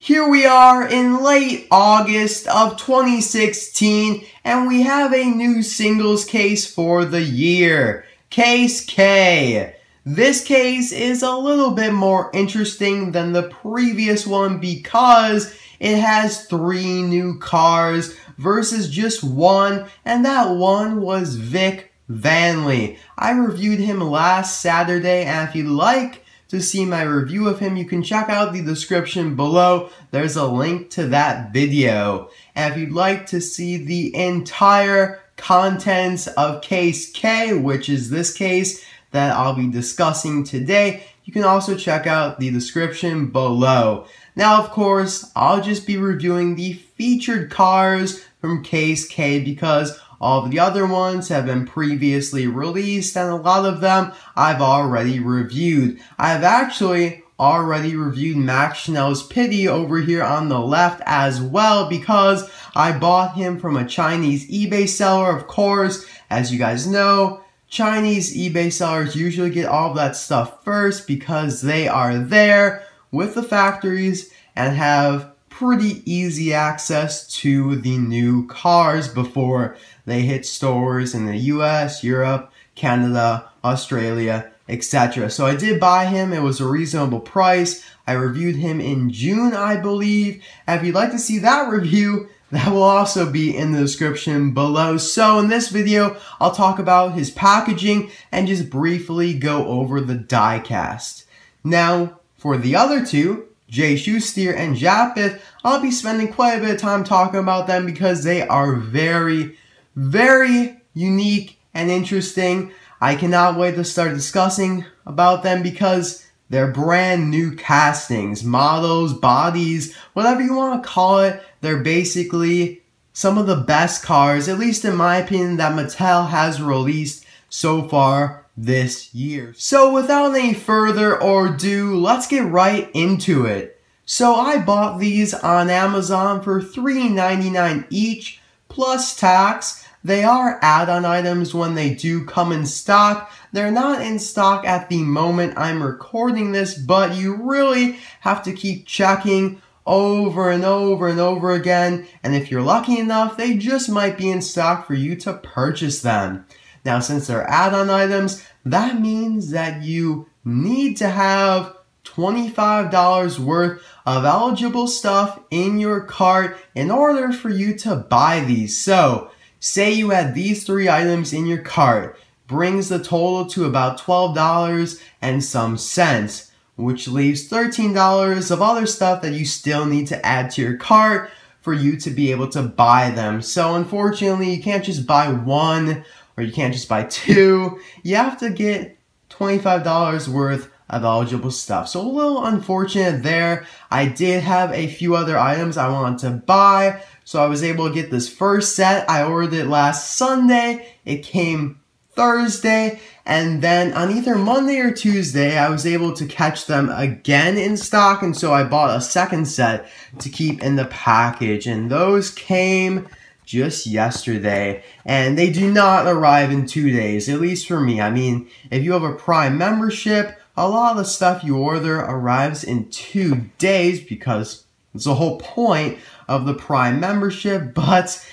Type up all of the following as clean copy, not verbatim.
Here we are in late August of 2016, and we have a new singles case for the year. Case K. This case is a little bit more interesting than the previous one because it has 3 new cars versus just one, and that one was Vic Van Leeuw. I reviewed him last Saturday, and if you'd like to see my review of him, you can check out the description below. There's a link to that video. And if you'd like to see the entire contents of Case K, which is this case that I'll be discussing today, you can also check out the description below. Now, of course, I'll just be reviewing the featured cars from Case K because all of the other ones have been previously released, and a lot of them I've already reviewed. I've actually already reviewed Max Schnell's Pitty over here on the left as well because I bought him from a Chinese eBay seller. Of course, as you guys know, Chinese eBay sellers usually get all of that stuff first because they are there with the factories and have pretty easy access to the new cars before they hit stores in the US, Europe, Canada, Australia, etc. So I did buy him. It was a reasonable price. I reviewed him in June, I believe. And if you'd like to see that review, that will also be in the description below. So in this video, I'll talk about his packaging and just briefly go over the die cast. Now, for the other two, Jeju Steer and Japeth, I'll be spending quite a bit of time talking about them because they are very, very unique and interesting. I cannot wait to start discussing about them because they're brand new castings, models, bodies, whatever you want to call it. They're basically some of the best cars, at least in my opinion, that Mattel has released so far this year. So without any further ado, let's get right into it. So I bought these on Amazon for $3.99 each plus tax. They are add-on items when they do come in stock. They're not in stock at the moment I'm recording this, but you really have to keep checking over and over and over again, and if you're lucky enough, they just might be in stock for you to purchase them. Now, since they're add-on items, that means that you need to have $25 worth of eligible stuff in your cart in order for you to buy these. So, say you had these 3 items in your cart, brings the total to about $12 and some cents, which leaves $13 of other stuff that you still need to add to your cart for you to be able to buy them. So unfortunately, you can't just buy 1 or you can't just buy 2. You have to get $25 worth of eligible stuff. So a little unfortunate there. I did have a few other items I wanted to buy, so I was able to get this first set. I ordered it last Sunday. It came Thursday, and then on either Monday or Tuesday, I was able to catch them again in stock, and so I bought a second set to keep in the package, and those came just yesterday, and they do not arrive in 2 days, at least for me. I mean, if you have a Prime membership, a lot of the stuff you order arrives in 2 days because it's the whole point of the Prime membership, but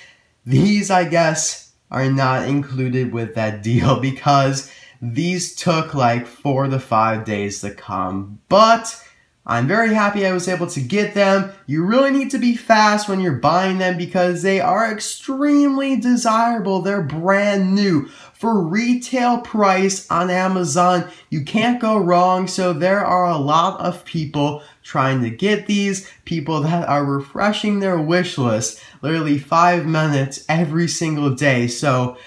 these, I guess, are not included with that deal because these took like 4 to 5 days to come. But I'm very happy I was able to get them. You really need to be fast when you're buying them because they are extremely desirable. They're brand new. For retail price on Amazon, you can't go wrong. So there are a lot of people trying to get these, people that are refreshing their wish list literally 5 minutes every single day. So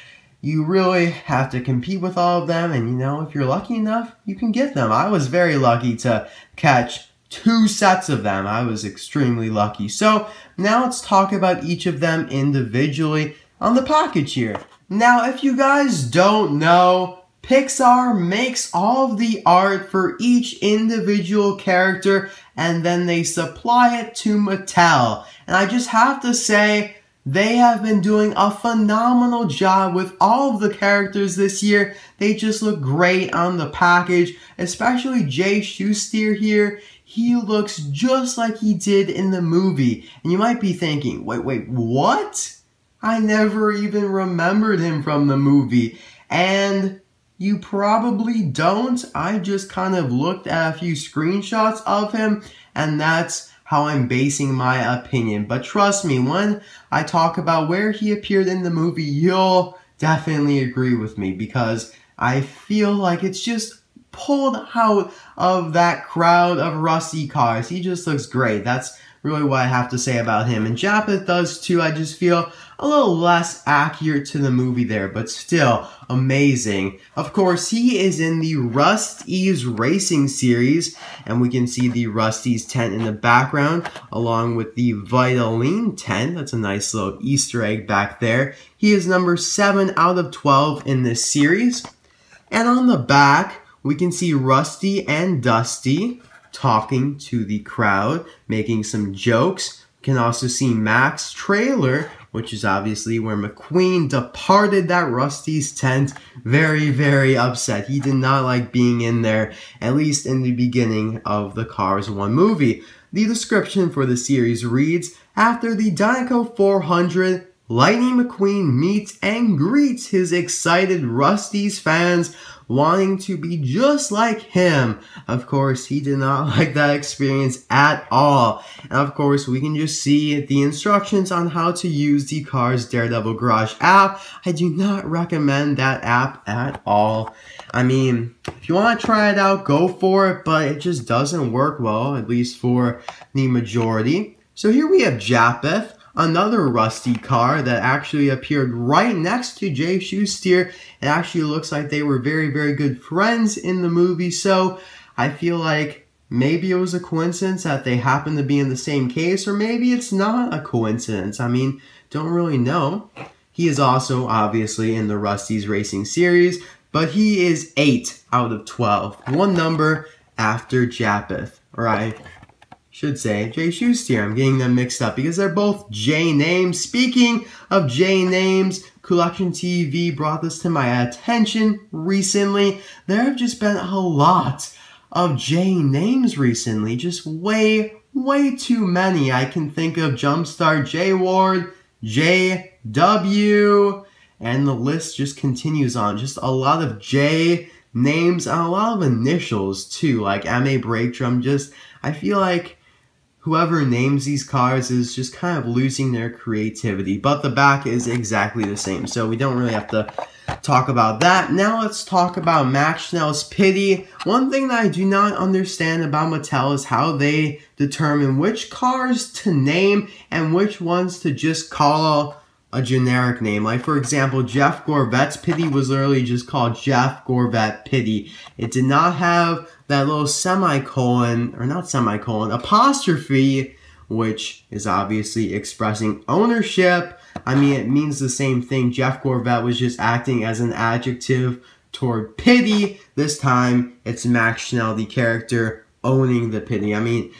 you really have to compete with all of them, and you know, if you're lucky enough, you can get them. I was very lucky to catch 2 sets of them. I was extremely lucky. So now let's talk about each of them individually on the package here. Now, if you guys don't know, Pixar makes all of the art for each individual character and then they supply it to Mattel. And I just have to say, they have been doing a phenomenal job with all of the characters this year. They just look great on the package, especially Jeju Steer here. he looks just like he did in the movie. And you might be thinking, wait, what? I never even remembered him from the movie. And you probably don't. I just kind of looked at a few screenshots of him, and that's how I'm basing my opinion. But trust me, when I talk about where he appeared in the movie, you'll definitely agree with me, because I feel like it's just pulled out of that crowd of rusty cars. He just looks great. That's really what I have to say about him. And Japeth does too. I just feel a little less accurate to the movie there, but still amazing. Of course, he is in the Rust-Eze Racing series, and we can see the Rust-Eze tent in the background, along with the Vitaline tent. That's a nice little Easter egg back there. He is number 7 out of 12 in this series. And on the back, we can see Rusty and Dusty talking to the crowd, making some jokes. We can also see Mac's trailer, which is obviously where McQueen departed that Rusty's tent. Very, very upset. He did not like being in there, at least in the beginning of the Cars 1 movie. The description for the series reads, after the Dinoco 400, Lightning McQueen meets and greets his excited Rust-Eze fans, wanting to be just like him. Of course, he did not like that experience at all. And of course, we can just see the instructions on how to use the Cars Daredevil Garage app. I do not recommend that app at all. I mean, if you want to try it out, go for it, but it just doesn't work well, at least for the majority. So here we have Japeth, another rusty car that actually appeared right next to Jeju Steer. It actually looks like they were very, very good friends in the movie, so I feel like maybe it was a coincidence that they happened to be in the same case, or maybe it's not a coincidence. I mean, don't really know. He is also obviously in the Rust-Eze Racing series, but he is 8 out of 12. One number after Japeth, right? Should say Jeju Steer. I'm getting them mixed up because they're both J names. Speaking of J names, Collection TV brought this to my attention recently. There have just been a lot of J names recently. Just way too many. I can think of Jumpstart J Ward, JW, and the list just continues on. Just a lot of J names and a lot of initials too, like MA Brake Drum. I feel like whoever names these cars is just kind of losing their creativity. But the back is exactly the same, so we don't really have to talk about that. Now let's talk about Max Schnell's Pitty. One thing that I do not understand about Mattel is how they determine which cars to name and which ones to just call a generic name. Like, for example, Jeff Gorvette's Pitty was literally just called Jeff Gorvette Pitty. It did not have that little semicolon, or not semicolon, apostrophe, which is obviously expressing ownership. I mean, it means the same thing. Jeff Gorvette was just acting as an adjective toward Pitty. This time, it's Max Schnell, the character, owning the Pitty. I mean,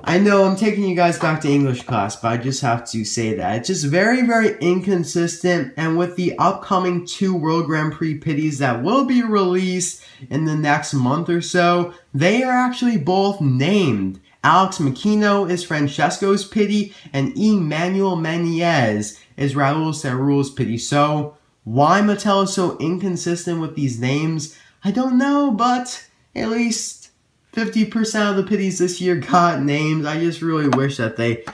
I know I'm taking you guys back to English class, but I just have to say that. It's just very, very inconsistent, and with the upcoming 2 World Grand Prix Pitties that will be released in the next month or so, they are actually both named. Alex McKino is Francesco's Pitty, and Emmanuel Menez is Raul Cerul's Pitty. So, why Mattel is so inconsistent with these names, I don't know, but at least 50% of the Pitties this year got names. I just really wish that they,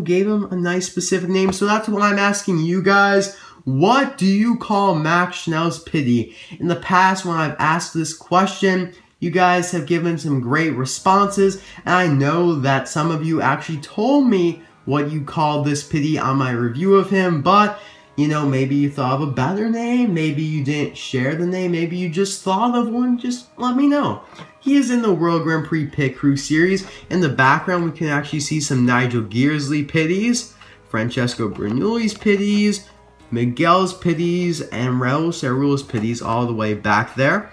gave them a nice specific name. So that's what I'm asking you guys. What do you call Max Schnell's Pitty? In the past, when I've asked this question, you guys have given some great responses. And I know that some of you actually told me what you called this Pitty on my review of him. But, maybe you thought of a better name. Maybe you didn't share the name. Maybe you just thought of one. Just let me know. He is in the World Grand Prix Pit Crew series. In the background, we can actually see some Nigel Gearsley Pitties, Francesco Bernoulli's Pitties, Miguel's Pitties, and Raul Cerul's Pitties all the way back there.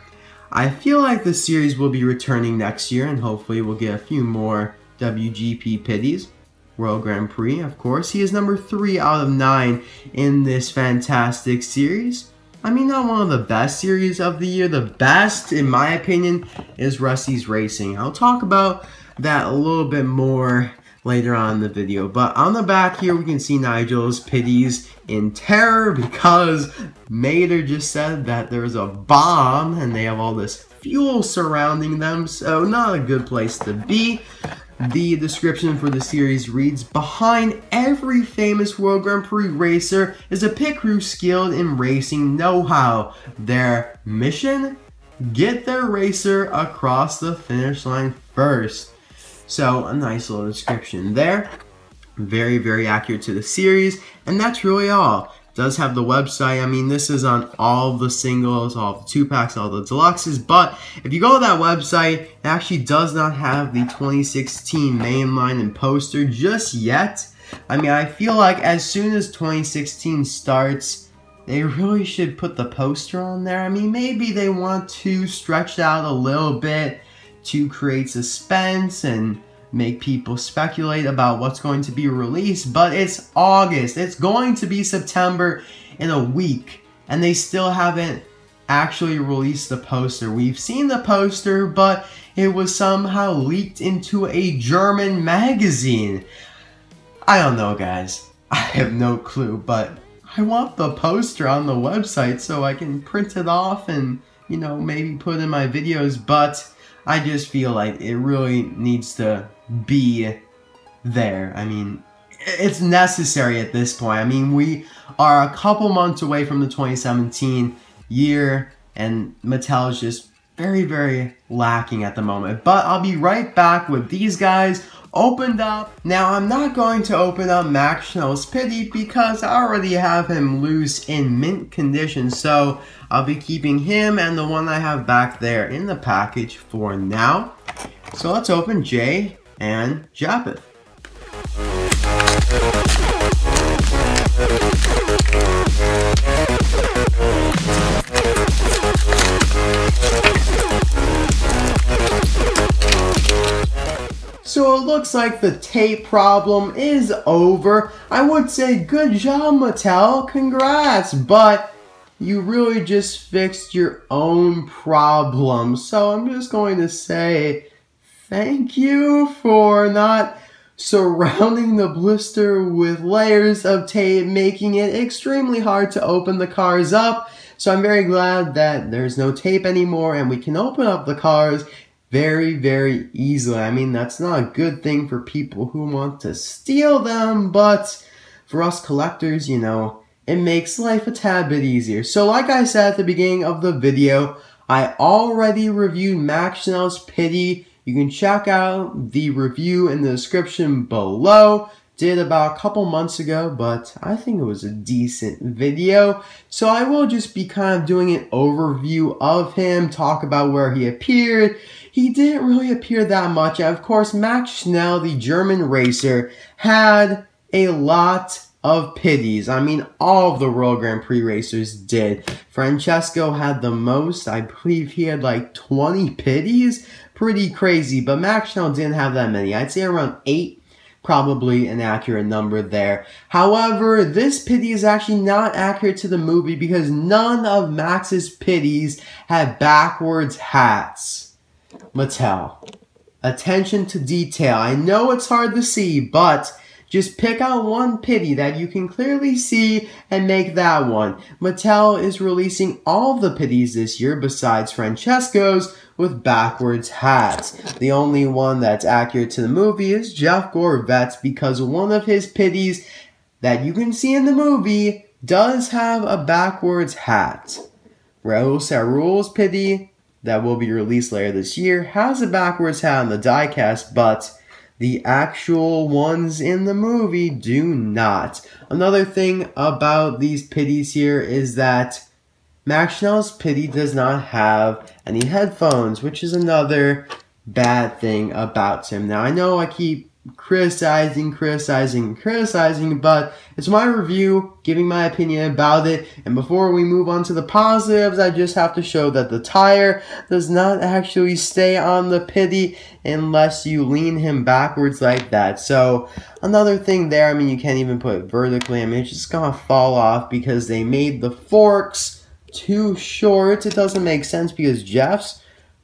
I feel like the series will be returning next year, and hopefully we'll get a few more WGP Pitties. World Grand Prix, of course. He is number 3 out of 9 in this fantastic series. I mean, not one of the best series of the year. The best, in my opinion, is Rust-Eze Racing. I'll talk about that a little bit more later on in the video. But on the back here, we can see Nigel's pitties in terror because Mater just said that there's a bomb and they have all this fuel surrounding them, so not a good place to be. The description for the series reads, behind every famous World Grand Prix racer is a pit crew skilled in racing know-how. Their mission? Get their racer across the finish line first. So a nice little description there. Very, very accurate to the series. And that's really all. It does have the website. I mean, this is on all the singles, all the 2-packs, all the deluxes. But if you go to that website, it actually does not have the 2016 mainline and poster just yet. I mean, I feel like as soon as 2016 starts, they really should put the poster on there. I mean, maybe they want to stretch it out a little bit to create suspense and make people speculate about what's going to be released, but it's August. It's going to be September in a week, and they still haven't actually released the poster. We've seen the poster, but it was somehow leaked into a German magazine. I don't know, guys. I have no clue, but I want the poster on the website so I can print it off and, you know, maybe put in my videos, but I just feel like it really needs to be there. I mean, it's necessary at this point. I mean, we are a couple months away from the 2017 year, and Mattel is just very, very lacking at the moment. But I'll be right back with these guys opened up. Now, I'm not going to open up Max Schnell's Pitty because I already have him loose in mint condition, so I'll be keeping him and the one I have back there in the package for now. So let's open Jeju and Japeth. So it looks like the tape problem is over. I would say good job, Mattel, congrats, but you really just fixed your own problem. So I'm just going to say thank you for not surrounding the blister with layers of tape, making it extremely hard to open the cars up. So I'm very glad that there's no tape anymore and we can open up the cars very, very easily. I mean, that's not a good thing for people who want to steal them, but for us collectors, you know, it makes life a tad bit easier. So like I said at the beginning of the video, I already reviewed Max Schnell's Pitty. You can check out the review in the description below. Did about a couple months ago, but I think it was a decent video. So I will just be kind of doing an overview of him, talk about where he appeared. He didn't really appear that much. And of course, Max Schnell, the German racer, had a lot of pitties. I mean, all of the World Grand Prix racers did. Francesco had the most. I believe he had like 20 pitties. Pretty crazy, but Max Schnell didn't have that many. I'd say around 8. Probably an accurate number there. However, this pitty is actually not accurate to the movie because none of Max's pitties had backwards hats. Mattel, attention to detail. I know it's hard to see, but just pick out one pitty that you can clearly see and make that one. Mattel is releasing all of the pitties this year besides Francesco's with backwards hats. The only one that's accurate to the movie is Jeff Gorvet's because one of his pitties that you can see in the movie does have a backwards hat. Raul's pitty that will be released later this year has a backwards hat on the diecast, but the actual ones in the movie do not. Another thing about these pitties here is that Max Schnell's Pitty does not have any headphones, which is another bad thing about him. Now, I know I keep criticizing, but it's my review, giving my opinion about it. And before we move on to the positives, I just have to show that the tire does not actually stay on the Pitty unless you lean him backwards like that. So, another thing there, I mean, you can't even put it vertically. I mean, it's just gonna fall off because they made the forks too short. It doesn't make sense because Jeff's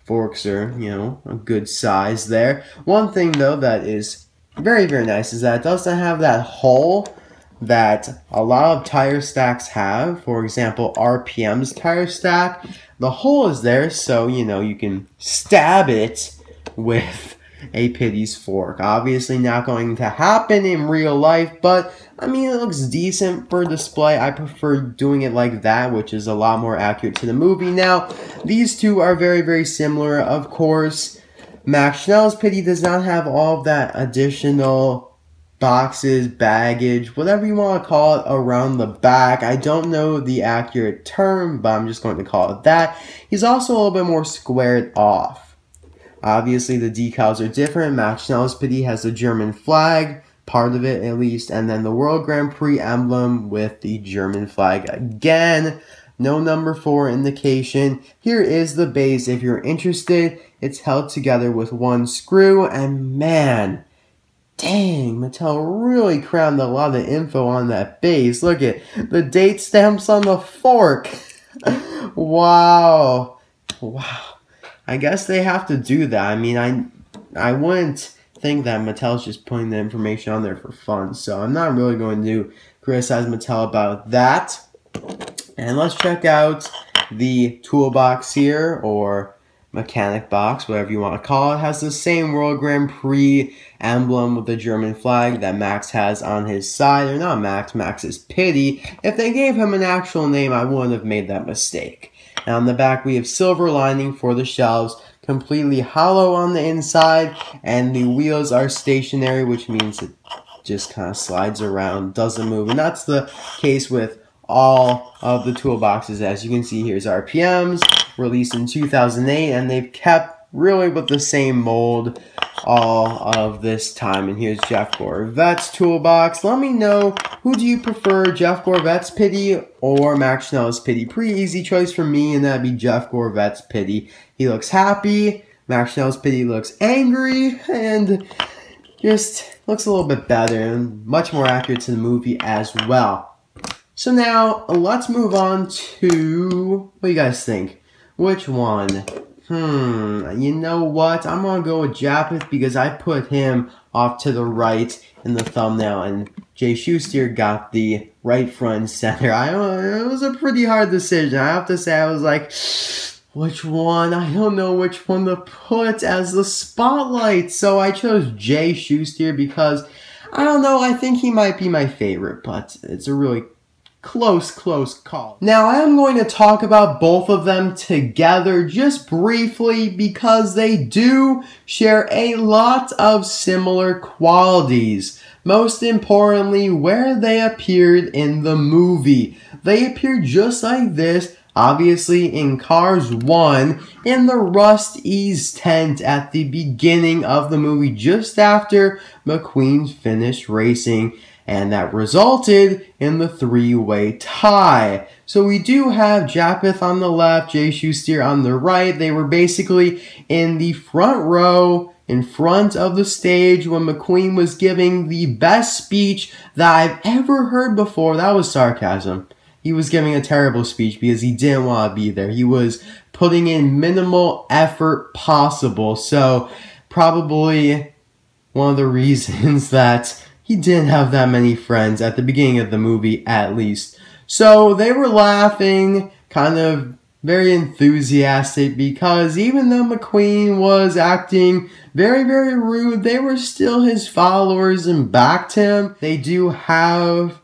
forks are, you know, a good size there. One thing though that is very, very nice is that it doesn't have that hole that a lot of tire stacks have. For example, RPM's tire stack. The hole is there so, you know, you can stab it with a Pitty's fork. Obviously not going to happen in real life, but I mean, it looks decent for display. I prefer doing it like that, which is a lot more accurate to the movie. Now, these two are very, very similar. Of course, Max Schnell's Pitty does not have all of that additional boxes, baggage, whatever you want to call it, around the back. I don't know the accurate term, but I'm just going to call it that. He's also a little bit more squared off. Obviously, the decals are different. Max Schnell's Pitty has the German flag, part of it at least, and then the World Grand Prix emblem with the German flag again. No number 4 indication. Here is the base if you're interested. It's held together with one screw, and man, dang, Mattel really crammed a lot of info on that base. Look at the date stamps on the fork. Wow. Wow. I guess they have to do that. I mean, I wouldn't think that Mattel's just putting the information on there for fun. So I'm not really going to criticize Mattel about that. And let's check out the toolbox here, or mechanic box, whatever you want to call it. It has the same World Grand Prix emblem with the German flag that Max has on his side. Or not Max, Max's Pitty. If they gave him an actual name, I wouldn't have made that mistake. And on the back, we have silver lining for the shelves, completely hollow on the inside, and the wheels are stationary, which means it just kind of slides around, doesn't move. And that's the case with all of the toolboxes. As you can see, here's RPMs, released in 2008, and they've kept really with the same mold all of this time. And here's Jeff Gorvet's toolbox. Let me know, who do you prefer, Jeff Gorvet's Pitty or Max Schnell's Pitty? Pretty easy choice for me, and that'd be Jeff Gorvet's Pitty. He looks happy. Max Schnell's Pitty looks angry, and just looks a little bit better and much more accurate to the movie as well. So now, let's move on to, what do you guys think? Which one? You know what? I'm going to go with Japeth because I put him off to the right in the thumbnail, and Jeju Steer got the right front and center. It was a pretty hard decision. I have to say, I was like, which one? I don't know which one to put as the spotlight. So I chose Jeju Steer because, I don't know, I think he might be my favorite, but it's a really close call. Now, I am going to talk about both of them together just briefly because they do share a lot of similar qualities. Most importantly, where they appeared in the movie. They appeared just like this, obviously in Cars 1, in the Rust-Eze tent at the beginning of the movie, just after McQueen finished racing. And that resulted in the three-way tie. So we do have Japeth on the left, Jeju Steer on the right. They were basically in the front row, in front of the stage when McQueen was giving the best speech that I've ever heard before. That was sarcasm. He was giving a terrible speech because he didn't want to be there. He was putting in minimal effort possible. So probably one of the reasons that he didn't have that many friends at the beginning of the movie, at least. So they were laughing, kind of very enthusiastic, because even though McQueen was acting very, very rude, they were still his followers and backed him. They do have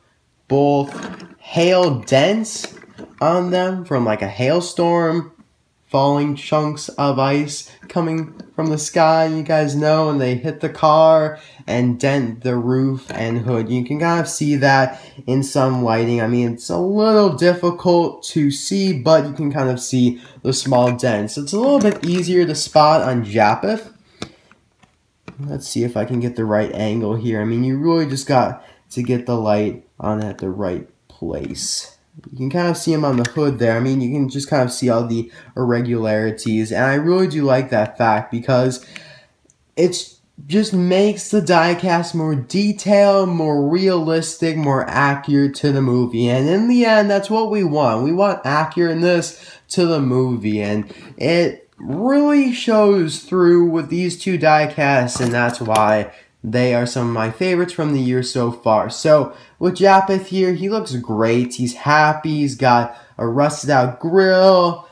both hail dents on them from like a hailstorm, falling chunks of ice coming from the sky, you guys know, and they hit the car and dent the roof and hood. You can kind of see that in some lighting. I mean, it's a little difficult to see, but you can kind of see the small dents. It's a little bit easier to spot on Japeth. Let's see if I can get the right angle here. I mean, you really just got to get the light on at the right place. You can kind of see him on the hood there. I mean, you can just kind of see all the irregularities. And I really do like that fact because it just makes the diecast more detailed, more realistic, more accurate to the movie. And in the end, that's what we want. We want accurateness to the movie. And it really shows through with these two die casts, and that's why they are some of my favorites from the year so far. So with Japeth here, he looks great. He's happy. He's got a rusted out grill.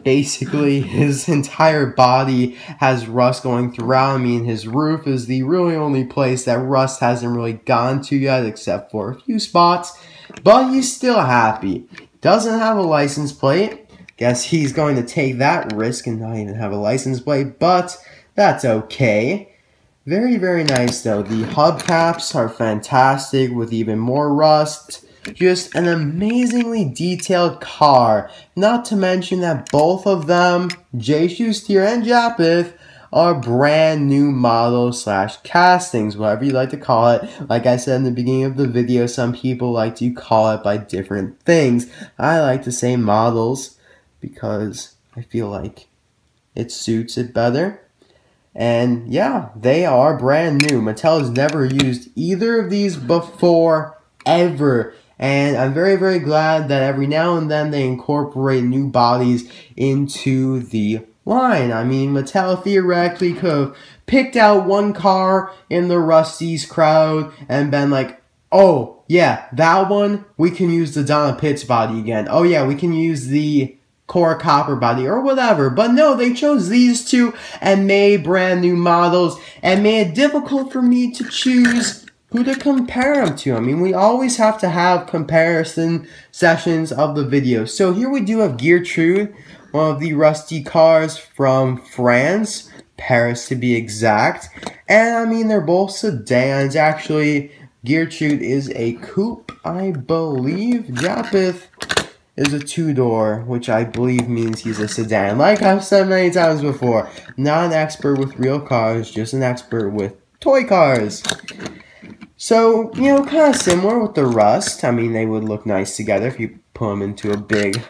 Basically, his entire body has rust going throughout. I mean, his roof is the really only place that rust hasn't really gone to yet, except for a few spots. But he's still happy. Doesn't have a license plate. Guess he's going to take that risk and not even have a license plate, but that's okay. Very, very nice though. The hubcaps are fantastic with even more rust. Just an amazingly detailed car. Not to mention that both of them, Jeju Steer and Japeth, are brand new models / castings, whatever you like to call it. Like I said in the beginning of the video, some people like to call it by different things. I like to say models because I feel like it suits it better. And yeah, they are brand new. Mattel has never used either of these before, ever. And I'm very, very glad that every now and then they incorporate new bodies into the line. I mean, Mattel theoretically could have picked out one car in the Rust-Eze crowd and been like, oh, yeah, that one, we can use the Donna Pitts body again. Oh, yeah, we can use the Core Copper body or whatever. But no, they chose these two and made brand new models and made it difficult for me to choose who to compare them to. I mean, we always have to have comparison sessions of the video. So here we do have Gertrude, one of the rusty cars from France, Paris to be exact. And I mean, they're both sedans. Actually, Gertrude is a coupe, I believe. Japeth is a two-door, which I believe means he's a sedan. Like I've said many times before, not an expert with real cars, just an expert with toy cars. So, you know, kind of similar with the Rust. I mean, they would look nice together if you put them into a big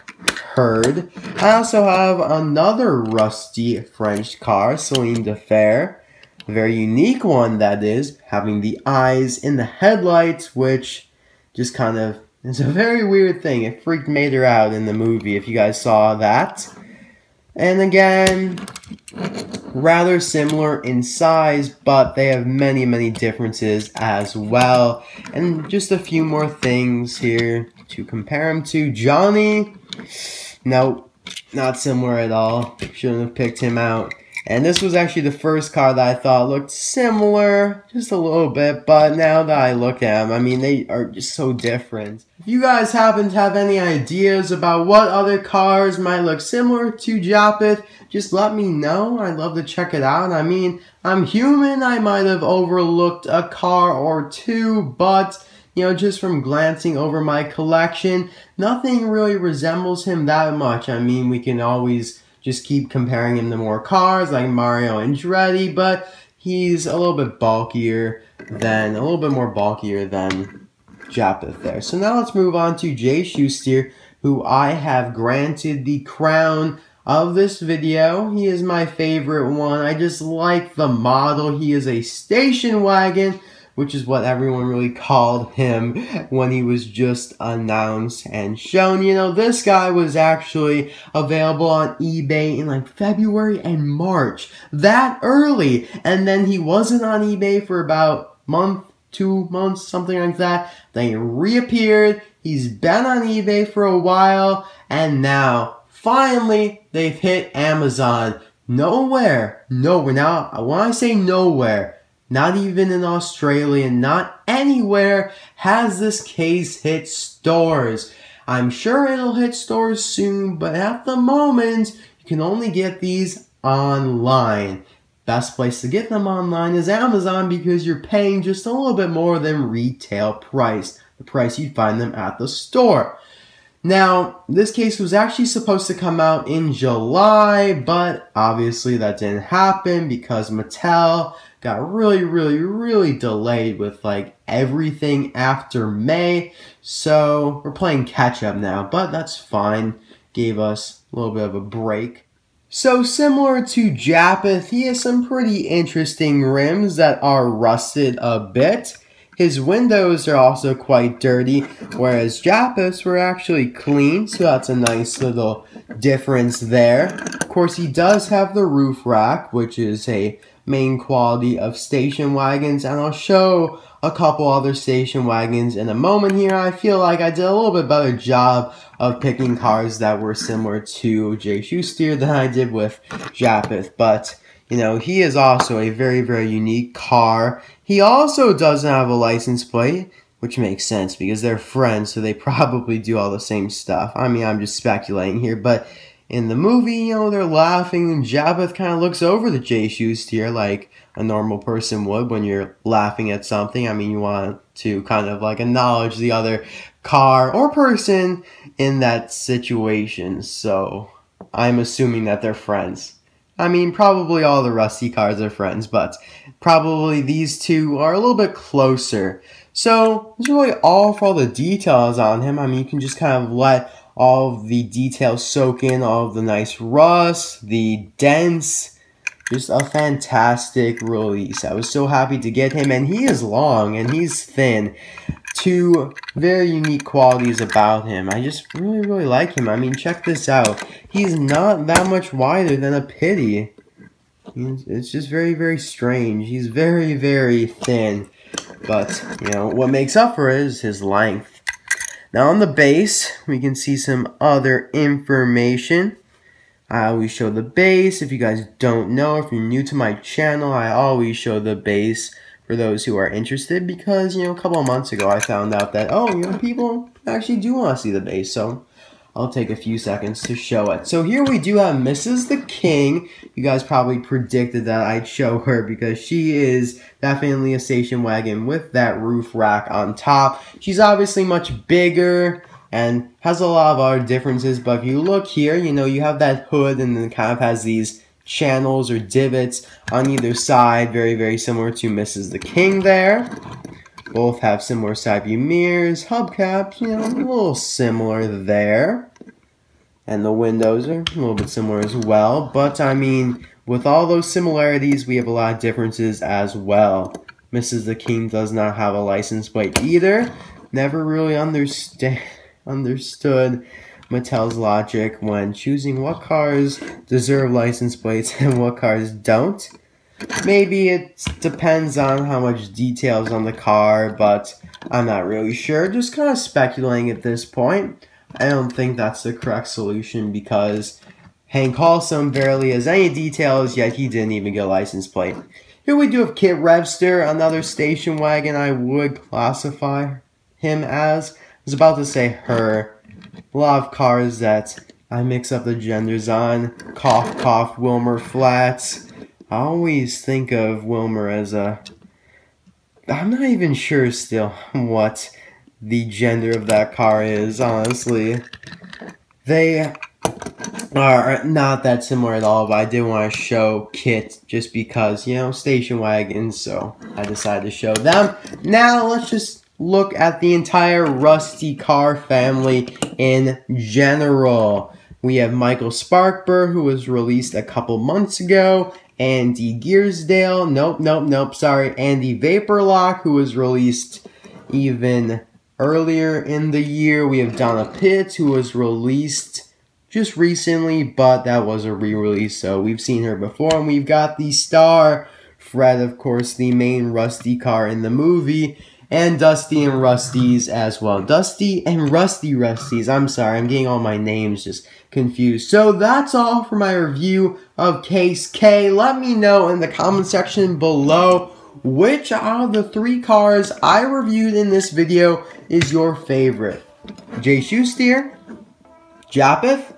herd. I also have another rusty French car, Celine de Fer. A very unique one, that is, having the eyes in the headlights, which just kind of is a very weird thing. It freaked Mater out in the movie, if you guys saw that. And again, rather similar in size, but they have many, many differences as well. And just a few more things here to compare them to. Johnny, nope, not similar at all. Shouldn't have picked him out. And this was actually the first car that I thought looked similar, just a little bit, but now that I look at them, I mean, they are just so different. If you guys happen to have any ideas about what other cars might look similar to Japeth, just let me know. I'd love to check it out. I mean, I'm human. I might have overlooked a car or two, but you know, just from glancing over my collection, nothing really resembles him that much. I mean, we can always just keep comparing him to more cars like Mario and Andretti, but he's a little bit more bulkier than Japeth there. So now let's move on to Jeju Steer, who I have granted the crown of this video. He is my favorite one. I just like the model. He is a station wagon, which is what everyone really called him when he was just announced and shown. You know, this guy was actually available on eBay in like February and March. That early. And then he wasn't on eBay for about a month, 2 months, something like that. Then he reappeared. He's been on eBay for a while. And now, finally, they've hit Amazon. Nowhere. Now, when I say nowhere, not even in Australia, not anywhere has this case hit stores. I'm sure it'll hit stores soon, but at the moment, you can only get these online. Best place to get them online is Amazon because you're paying just a little bit more than retail price, the price you'd find them at the store. Now, this case was actually supposed to come out in July, but obviously that didn't happen because Mattel got really delayed with like everything after May. So we're playing catch up now, but that's fine. Gave us a little bit of a break. So similar to Japeth, he has some pretty interesting rims that are rusted a bit. His windows are also quite dirty, whereas Japeth's were actually clean, so that's a nice little difference there. Of course, he does have the roof rack, which is a main quality of station wagons, and I'll show a couple other station wagons in a moment here. I feel like I did a little bit better job of picking cars that were similar to Jeju Steer than I did with Japeth, but you know, he is also a very, very unique car. He also doesn't have a license plate, which makes sense because they're friends, so they probably do all the same stuff. I mean, I'm just speculating here, but in the movie, you know, they're laughing, and Japeth kind of looks over the Jeju Steer like a normal person would when you're laughing at something. I mean, you want to kind of like acknowledge the other car or person in that situation, so I'm assuming that they're friends. I mean, probably all the Rusty cars are friends, but probably these two are a little bit closer. So, that's really all for all the details on him. I mean, you can just kind of let all of the details soak in, all of the nice rust, the dents. Just a fantastic release. I was so happy to get him, and he is long and he's thin. Two very unique qualities about him. I just really, really like him. I mean, check this out. He's not that much wider than a Pitty. It's just very, very strange. He's very, very thin. But, you know, what makes up for it is his length. Now on the base, we can see some other information. I always show the base. If you guys don't know, if you're new to my channel, I always show the base for those who are interested, because, you know, a couple of months ago I found out that, oh, you know, people actually do want to see the base, so I'll take a few seconds to show it. So here we do have Mrs. the King. You guys probably predicted that I'd show her because she is definitely a station wagon with that roof rack on top. She's obviously much bigger and has a lot of other differences, but if you look here, you know, you have that hood and then it kind of has these channels or divots on either side, very, very similar to Mrs. the King there. Both have similar side view mirrors, hubcaps, you know, a little similar there. And the windows are a little bit similar as well, but I mean, with all those similarities, we have a lot of differences as well. Mrs. the King does not have a license plate either. Never really understood Mattel's logic when choosing what cars deserve license plates and what cars don't. Maybe it depends on how much details on the car, but I'm not really sure. Just kind of speculating at this point. I don't think that's the correct solution because Hank Halsum barely has any details, yet he didn't even get a license plate. Here we do have Kit Revster, another station wagon I would classify him as. I was about to say her. A lot of cars that I mix up the genders on. Cough, cough, Wilmer Flats. I always think of Wilmer as a... I'm not even sure still what the gender of that car is, honestly. They are not that similar at all, but I did want to show Kit just because, you know, station wagons, so I decided to show them. Now, let's just look at the entire Rusty car family in general. We have Michael Sparkburr, who was released a couple months ago. Andy Gearsdale, Andy Vaporlock, who was released even earlier in the year. We have Donna Pitts, who was released just recently, but that was a re-release, so we've seen her before. And we've got the star, Fred, of course, the main Rusty car in the movie. And Dusty and Rusty's as well. Dusty and Rusty's. I'm sorry, I'm getting all my names just confused. So that's all for my review of Case K. Let me know in the comment section below which out of the 3 cars I reviewed in this video is your favorite. Jeju Steer, Japeth,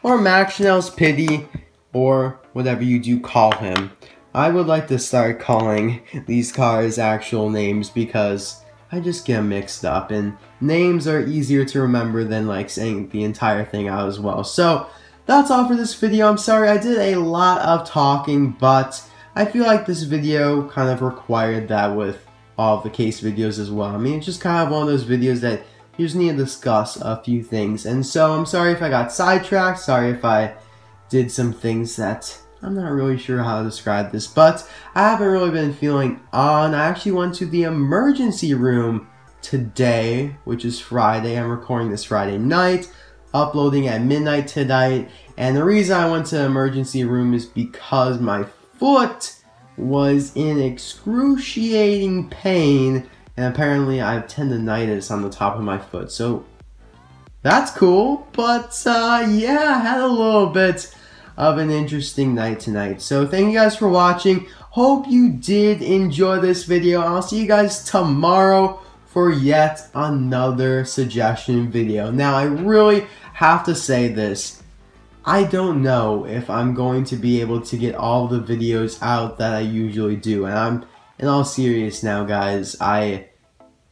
or Max Schnell's Pitty, or whatever you do call him. I would like to start calling these cars actual names because I just get mixed up, and names are easier to remember than like saying the entire thing out as well. So that's all for this video. I'm sorry I did a lot of talking, but I feel like this video kind of required that with all of the case videos as well. I mean, it's just kind of one of those videos that you just need to discuss a few things, and so I'm sorry if I got sidetracked, sorry if I did some things that I'm not really sure how to describe this, but I haven't really been feeling on. I actually went to the emergency room today, which is Friday. I'm recording this Friday night, uploading at midnight tonight. And the reason I went to the emergency room is because my foot was in excruciating pain, and apparently I have tendonitis on the top of my foot. So that's cool, but yeah, I had a little bit of an interesting night tonight. So thank you guys for watching. Hope you did enjoy this video. I'll see you guys tomorrow for yet another suggestion video. Now, I really have to say this. I don't know if I'm going to be able to get all the videos out that I usually do. And I'm in all seriousness now, guys. I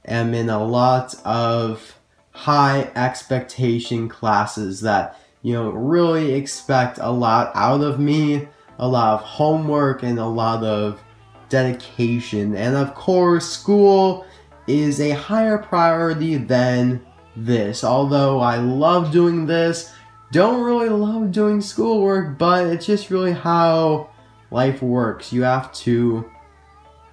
am in a lot of high expectation classes that, you know, really expect a lot out of me, a lot of homework and a lot of dedication. And of course, school is a higher priority than this. Although I love doing this, don't really love doing schoolwork, but it's just really how life works. You have to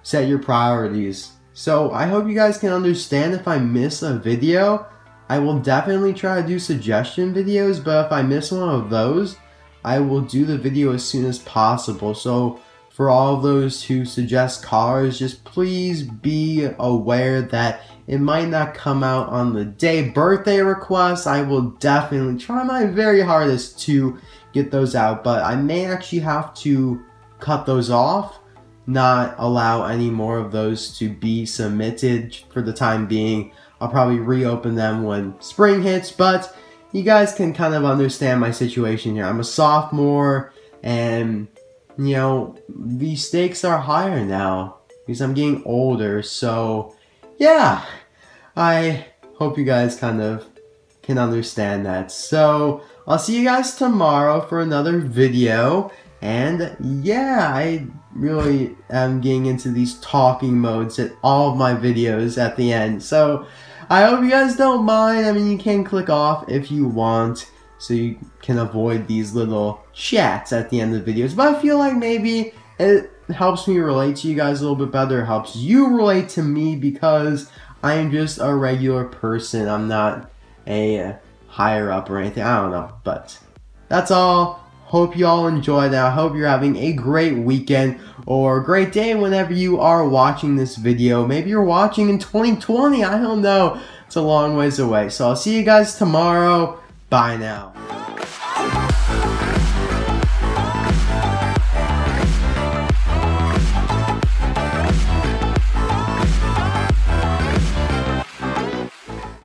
set your priorities. So I hope you guys can understand if I miss a video. I will definitely try to do suggestion videos, but if I miss one of those, I will do the video as soon as possible. So for all those who suggest cars, just please be aware that it might not come out on the day. Birthday requests, I will definitely try my very hardest to get those out, but I may actually have to cut those off, not allow any more of those to be submitted for the time being. I'll probably reopen them when spring hits, but you guys can kind of understand my situation here. I'm a sophomore, and you know, the stakes are higher now because I'm getting older. So yeah, I hope you guys kind of can understand that. So I'll see you guys tomorrow for another video. And yeah, I really am getting into these talking modes at all of my videos at the end. So I hope you guys don't mind. I mean, you can click off if you want, so you can avoid these little chats at the end of the videos. But I feel like maybe it helps me relate to you guys a little bit better. It helps you relate to me because I am just a regular person. I'm not a higher up or anything. I don't know. But that's all. Hope you all enjoyed that. I hope you're having a great weekend or a great day whenever you are watching this video. Maybe you're watching in 2020. I don't know. It's a long ways away. So I'll see you guys tomorrow. Bye now.